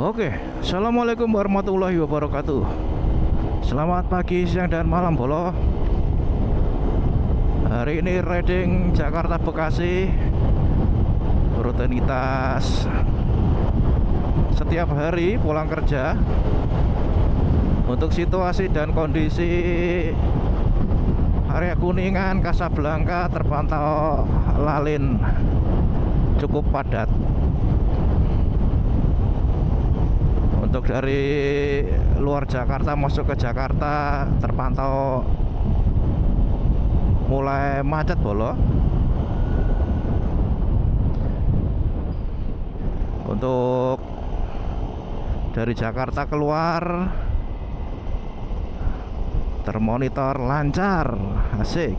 Oke, assalamualaikum warahmatullahi wabarakatuh. Selamat pagi, siang, dan malam, Bolo. Hari ini riding Jakarta Bekasi, rutinitas setiap hari pulang kerja. Untuk situasi dan kondisi area Kuningan, Kasablanka terpantau lalin, cukup padat. Untuk dari luar Jakarta masuk ke Jakarta terpantau mulai macet, Bolo. Untuk dari Jakarta keluar termonitor lancar, asik.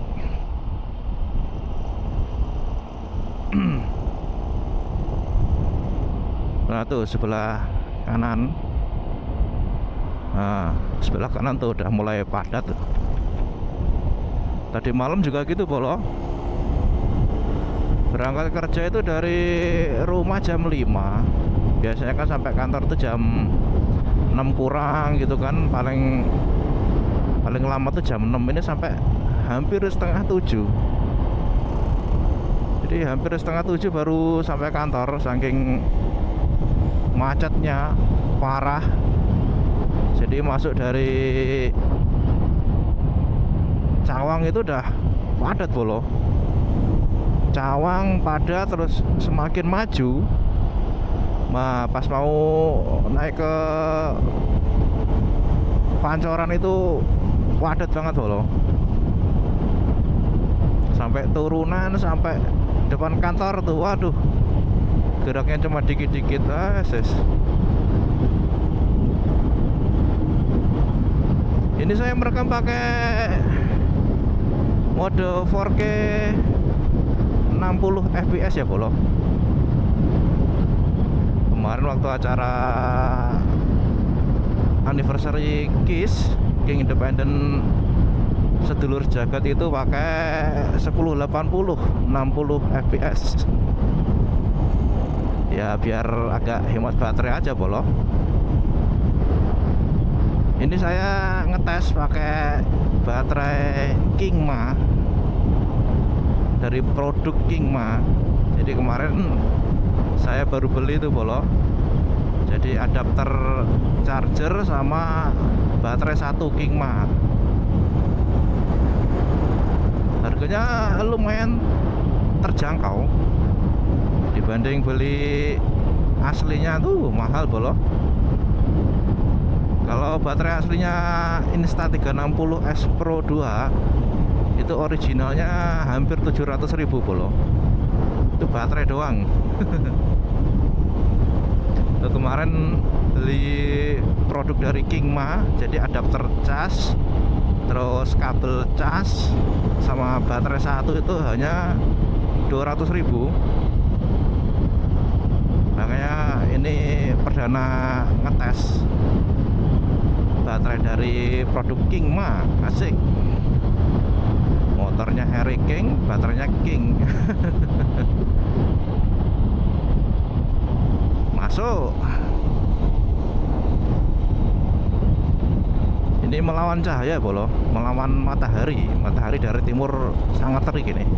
Nah tuh sebelah kanan, sebelah kanan tuh udah mulai padat tuh. Tadi malam juga gitu, Bolo. Berangkat kerja itu dari rumah jam 5. Biasanya kan sampai kantor tuh jam 6 kurang gitu kan. Paling lama tuh jam 6, ini sampai hampir setengah 7. Jadi hampir setengah 7 baru sampai kantor, saking macetnya parah. Jadi masuk dari Cawang itu udah padat, Bolo. Cawang padat, terus semakin maju, pas mau naik ke Pancoran itu padat banget, Bolo. Sampai turunan, sampai depan kantor tuh, waduh, geraknya cuma dikit-dikit. Ini saya merekam pakai mode 4K 60 fps ya, Bolo. Kemarin waktu acara anniversary KISS, King Independent Sedulur Jagat, itu pakai 1080 60 fps. Ya biar agak hemat baterai aja, Bolo. Ini saya ngetes pakai baterai Kingma, dari produk Kingma. Jadi kemarin saya baru beli tuh, Bolo. Jadi adapter charger sama baterai satu Kingma. Harganya lumayan terjangkau dibanding beli aslinya tuh mahal, Bolo. Kalau baterai aslinya Insta360S Pro 2 itu originalnya hampir 700.000, Bolo. Itu baterai doang. Kemarin beli produk dari Kingma, jadi adapter cas, terus kabel cas, sama baterai satu itu hanya 200.000. Makanya ini perdana ngetes baterai dari produk Kingma, asik. Motornya Harry King, baterainya King. Masuk. Ini melawan cahaya, Bolo, melawan matahari. Matahari dari timur sangat terik ini.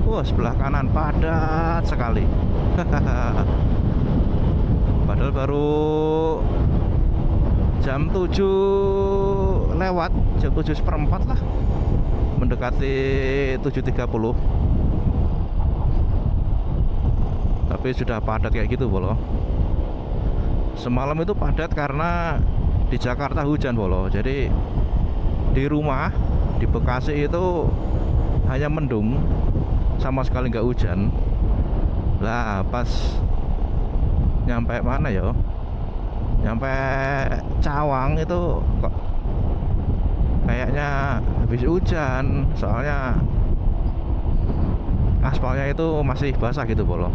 Wah, sebelah kanan padat sekali. Padahal baru jam 7 lewat, jam 7:04 lah, mendekati 7:30. Tapi sudah padat kayak gitu, Bolo. Semalam itu padat karena di Jakarta hujan, Bolo. Jadi di rumah di Bekasi itu hanya mendung, sama sekali nggak hujan. Lah pas nyampe mana ya? Nyampe Cawang itu kok kayaknya habis hujan, soalnya aspalnya itu masih basah gitu, Bolo.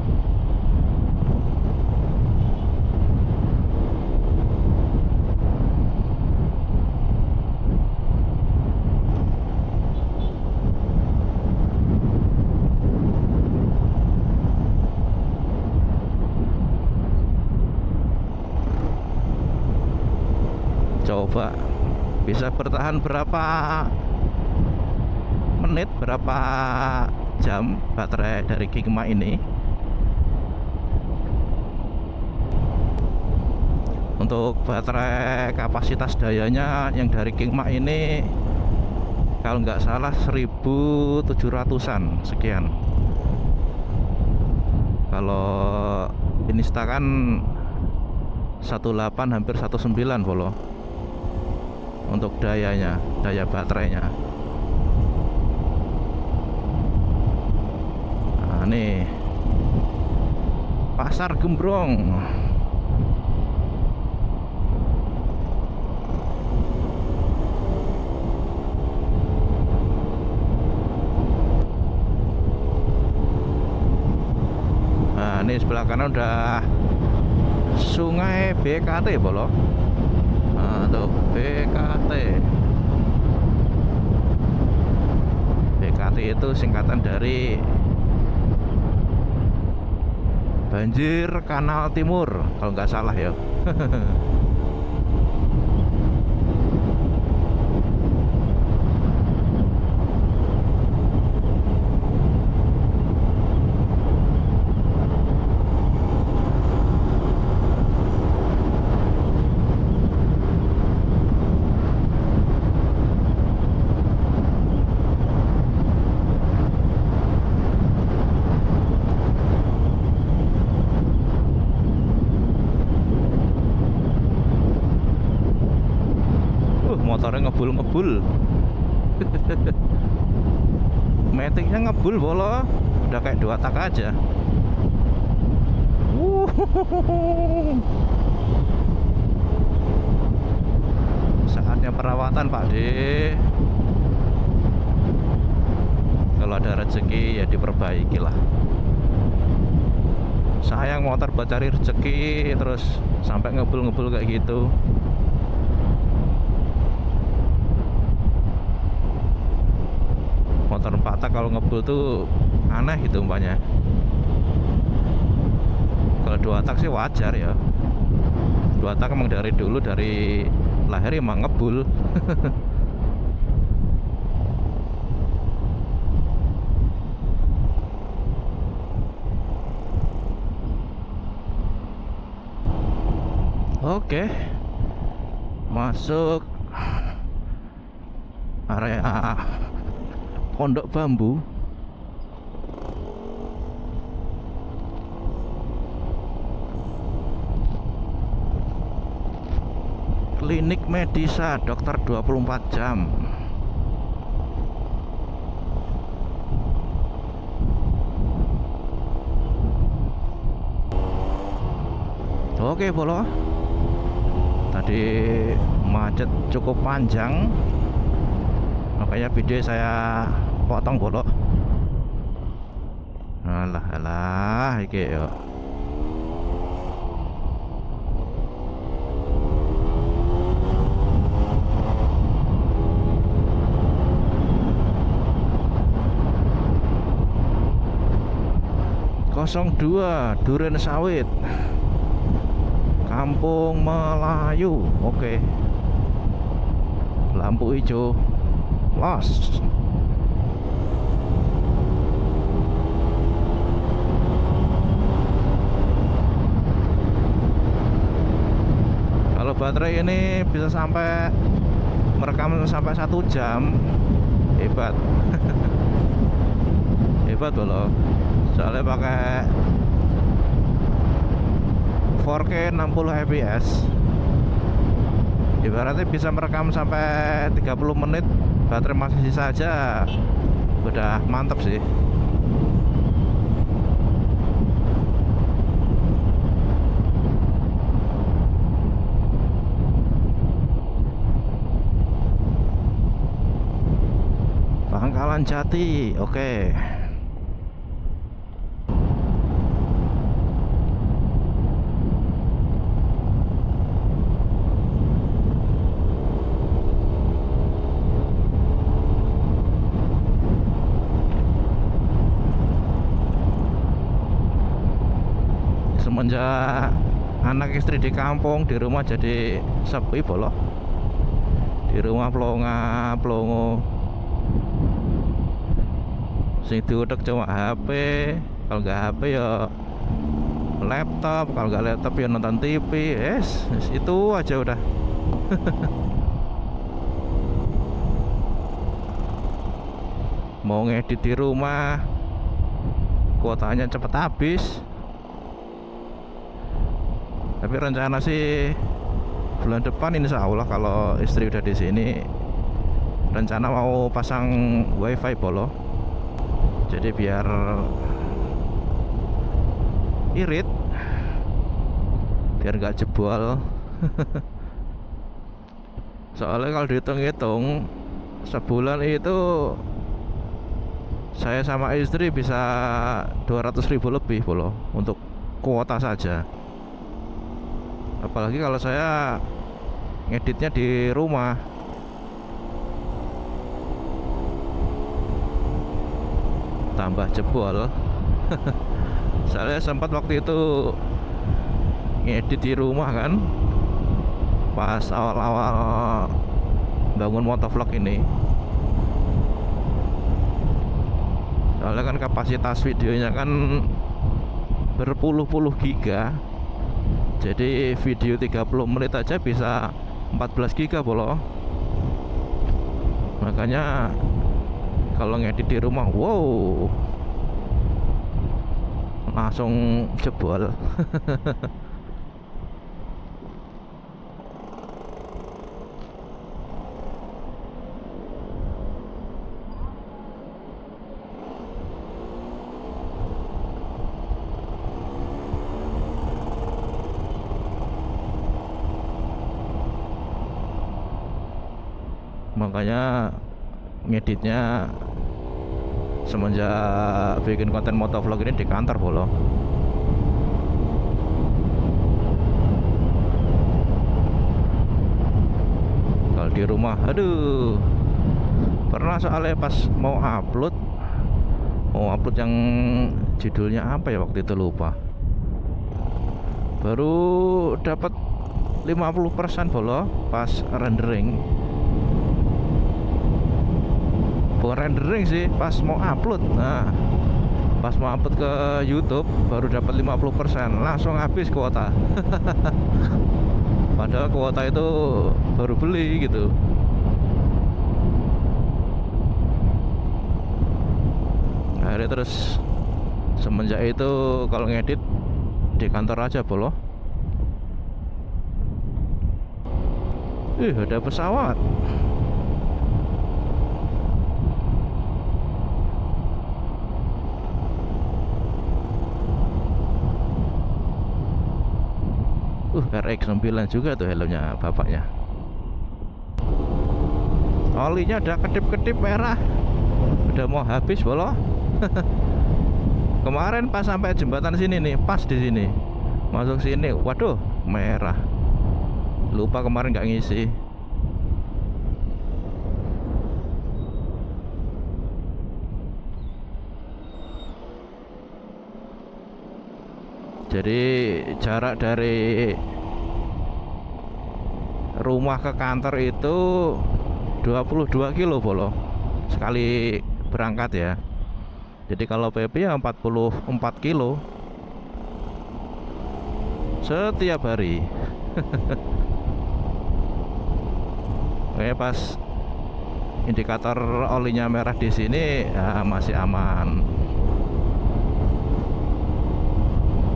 coba bisa bertahan berapa menit, berapa jam baterai dari Kingma ini. Untuk baterai kapasitas dayanya yang dari Kingma ini kalau nggak salah 1700-an sekian. Kalau Insta kan 18 hampir 19 bolo untuk dayanya, daya baterainya. Nah, nih Pasar Gembrong. Nah, ini sebelah kanan udah Sungai BKT bolo. Nah, tuh BKT. BKT itu singkatan dari Banjir Kanal Timur kalau nggak salah ya. Motornya ngebul-ngebul. Metiknya ngebul bolo. Udah kayak 2 tak aja. Saatnya perawatan Pak D. Kalau ada rezeki ya diperbaiki lah. Sayang motor buat cari rezeki terus sampai ngebul-ngebul kayak gitu. Motor 4 tak kalau ngebul tuh aneh gitu umpamanya. Kalau 2 tak sih wajar ya. 2 tak emang dari dulu, dari lahir emang ngebul. Oke, masuk area Pondok Bambu. Klinik Medisa, dokter 24 jam. Oke bolo, tadi macet cukup panjang, makanya video saya potong bolo. Alah iki yo. Kosong 2 Duren Sawit, Kampung Melayu. Oke, lampu hijau los. Kalau baterai ini bisa sampai merekam sampai 1 jam, hebat. Hebat loh, soalnya pakai 4K 60 fps. Ibaratnya bisa merekam sampai 30 menit, baterai masih sisa aja, udah mantap sih. Pangkalan Jati, oke. Semenjak anak istri di kampung, di rumah jadi sepi bolo. Di rumah plongo. Sing diutek cuma HP. Kalau nggak HP ya laptop, kalau nggak laptop ya nonton TV. Itu aja udah. Mau ngedit di rumah, kuotanya cepet habis. Tapi rencana sih bulan depan insya Allah kalau istri udah di sini, rencana mau pasang wifi bolo. Jadi biar irit, biar nggak jebol. Soalnya kalau dihitung-hitung sebulan itu saya sama istri bisa 200.000 lebih bolo untuk kuota saja. Apalagi kalau saya ngeditnya di rumah. Tambah jebol. Saya sempat waktu itu ngedit di rumah kan, pas awal-awal bangun motovlog ini. Soalnya kan kapasitas videonya kan berpuluh-puluh giga. Jadi video 30 menit aja bisa 14 giga bolo. Makanya kalau ngedit di rumah, wow, langsung jebol. Makanya ngeditnya semenjak bikin konten motovlog ini di kantor bolo. Kalau di rumah, aduh, pernah soalnya pas mau upload yang judulnya apa ya waktu itu lupa, baru dapat 50% bolo pas rendering. Bukan rendering sih, pas mau upload. Nah, pas mau upload ke YouTube baru dapat 50%, langsung habis kuota. Padahal kuota itu baru beli gitu. Akhirnya terus semenjak itu kalau ngedit di kantor aja bolo. Ada pesawat. RX9 juga tuh helmnya bapaknya. Olinya udah kedip-kedip merah, udah mau habis bolo. Kemarin pas sampai jembatan sini nih, pas di sini masuk sini, waduh merah. Lupa kemarin nggak ngisi. Jadi jarak dari rumah ke kantor itu 22 kilo bolo sekali berangkat ya. Jadi kalau PP ya 44 kilo setiap hari. Oke, pas indikator olinya merah di sini ya masih aman.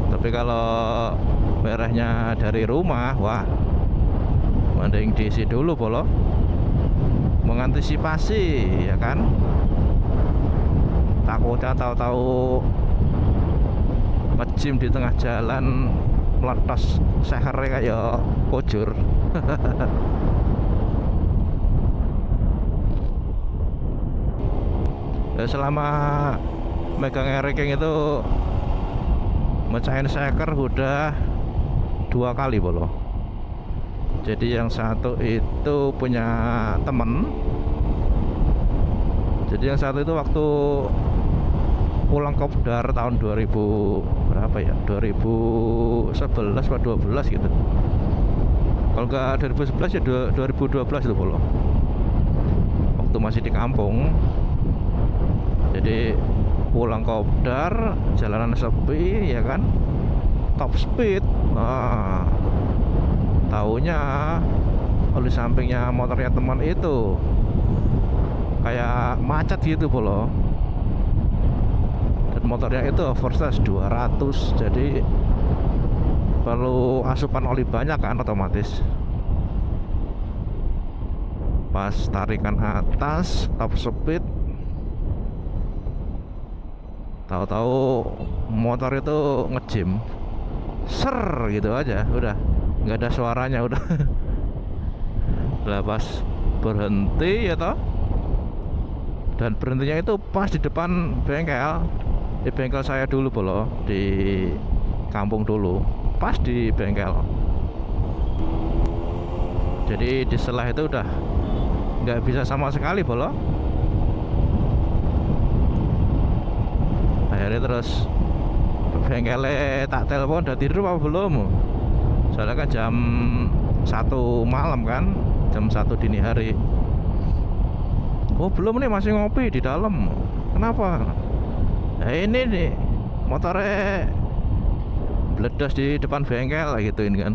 Tapi kalau merahnya dari rumah, wah, mending diisi dulu bolo, mengantisipasi ya kan. Takutnya tahu-tahu ngejim di tengah jalan meletos sehernya kayak kojur. Ya, selama megang ranking itu mecahin seker udah 2 kali bolo. Jadi yang satu itu punya temen. Jadi yang satu itu waktu pulang Kopdar tahun 2000 berapa ya, 2011 atau 12 gitu. Kalau nggak 2011 ya 2012 itu bolo. waktu masih di kampung. Jadi pulang kopdar, jalanan sepi ya kan, top speed. Nah, taunya di sampingnya motornya teman itu kayak macet gitu polo. Dan motornya itu Overstage 200, jadi perlu asupan oli banyak kan otomatis. Pas tarikan atas top speed, tahu-tahu motor itu ngejim, ser gitu aja, udah nggak ada suaranya udah. Lah pas berhenti ya toh, dan berhentinya itu pas di depan bengkel, di bengkel saya dulu bolo, di kampung dulu, pas di bengkel. Jadi di setelah itu udah nggak bisa sama sekali bolo. Akhirnya terus bengkelnya tak telepon, udah tidur apa belum, soalnya kan jam 1 malam kan, jam 1 dini hari. Oh belum nih, masih ngopi di dalam. Kenapa? Nah ini nih motornya bledas di depan bengkel gituin kan.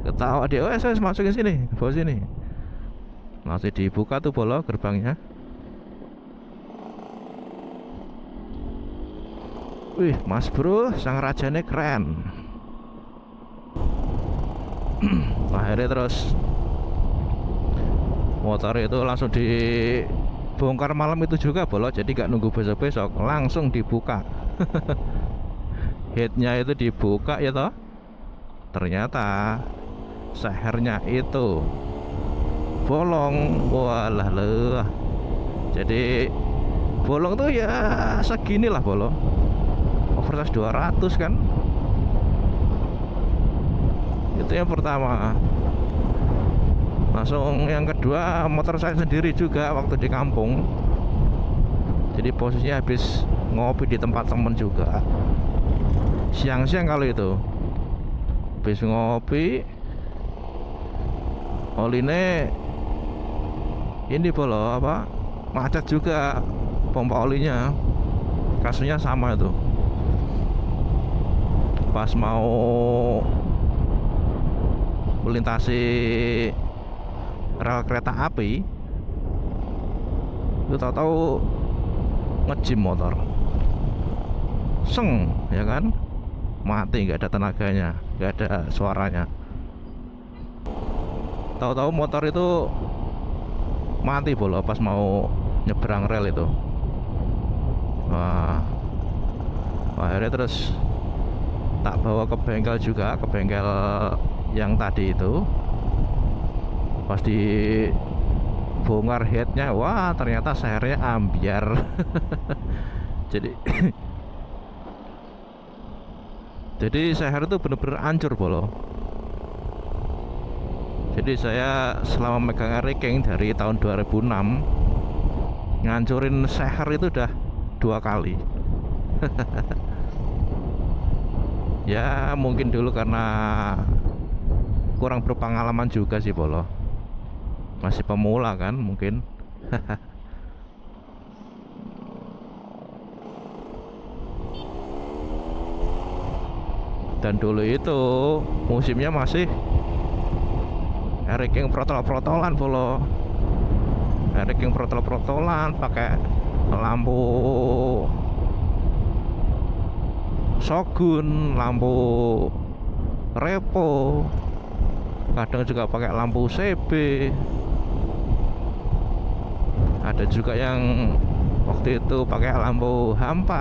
Ketawa dia, oh saya masukin sini, bawa sini. Masih dibuka tuh bolo gerbangnya. Wih mas bro, sang rajanya keren. Akhirnya terus motor itu langsung dibongkar malam itu juga bolo, jadi gak nunggu besok-besok, langsung dibuka. Headnya itu dibuka ya toh, ternyata sehernya itu bolong. Walah leh, jadi bolong tuh ya segini lah bolo, Overstage 200 kan. Itu yang pertama. Langsung yang kedua, motor saya sendiri juga waktu di kampung. Jadi posisinya habis ngopi di tempat temen juga, siang-siang kalau itu. Habis ngopi, oline ini bolo apa, macet juga pompa olinya, kasusnya sama itu. Pas mau melintasi rel kereta api itu tahu-tahu ngejim motor, seng ya kan, mati, nggak ada tenaganya, nggak ada suaranya. Tahu-tahu motor itu mati bolo pas mau nyebrang rel itu. Wah, akhirnya terus tak bawa ke bengkel juga, ke bengkel yang tadi itu. Pas dibongkar headnya, wah ternyata sehernya ambiar. jadi seher itu bener-bener hancur bolo. Jadi saya selama megang Eriking dari tahun 2006, ngancurin seher itu udah 2 kali. Ya mungkin dulu karena kurang berpengalaman juga sih bolo, masih pemula kan mungkin. Dan dulu itu musimnya masih Eriking protol-protolan bolo, Eriking protol-protolan pakai lampu Shogun, lampu Repo, kadang juga pakai lampu CB. Ada juga yang waktu itu pakai lampu H4.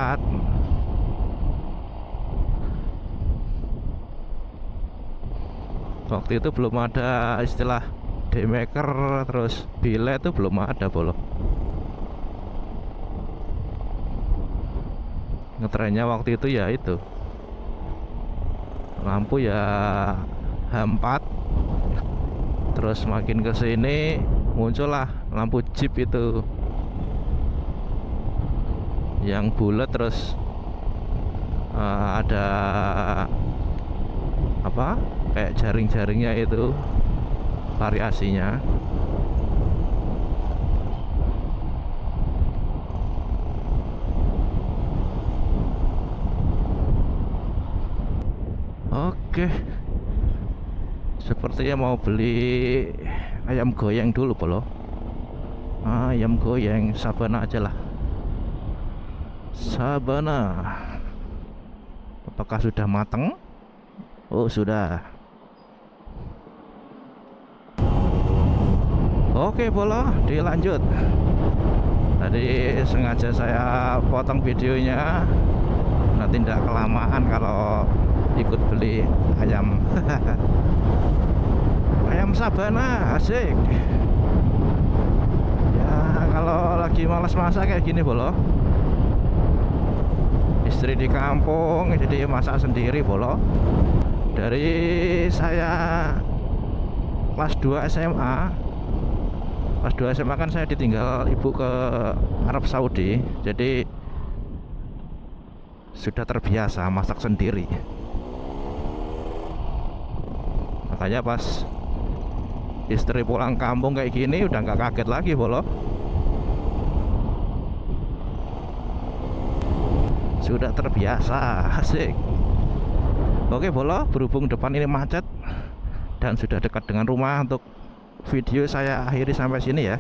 Waktu itu belum ada istilah demaker, terus bilek itu belum ada bolo. Ngetrennya waktu itu ya itu lampu ya H4. Terus makin ke sini muncullah lampu Jeep itu yang bulat, terus ada apa kayak jaring-jaringnya itu variasinya. Oke, sepertinya mau beli ayam goyang dulu bolo. Ayam goyang Sabana aja lah. Sabana. Apakah sudah matang? Oh sudah. Oke bolo, dilanjut. Tadi sengaja saya potong videonya, nanti tidak kelamaan kalau ikut beli ayam. Ayam Sabana asik ya. Kalau lagi malas masak kayak gini bolo, istri di kampung jadi masak sendiri bolo. Dari saya kelas 2 SMA, kelas 2 SMA kan saya ditinggal ibu ke Arab Saudi, jadi sudah terbiasa masak sendiri. Makanya pas istri pulang kampung kayak gini udah nggak kaget lagi bolo. Sudah terbiasa, asik. Oke bolo, berhubung depan ini macet dan sudah dekat dengan rumah, untuk video saya akhiri sampai sini ya.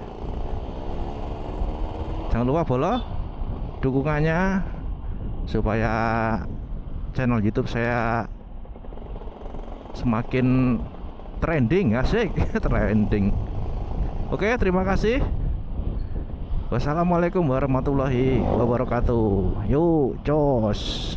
Jangan lupa bolo, dukungannya supaya channel YouTube saya semakin trending, asik. Trending. Oke, terima kasih. Wassalamualaikum warahmatullahi wabarakatuh. Yuk, cos.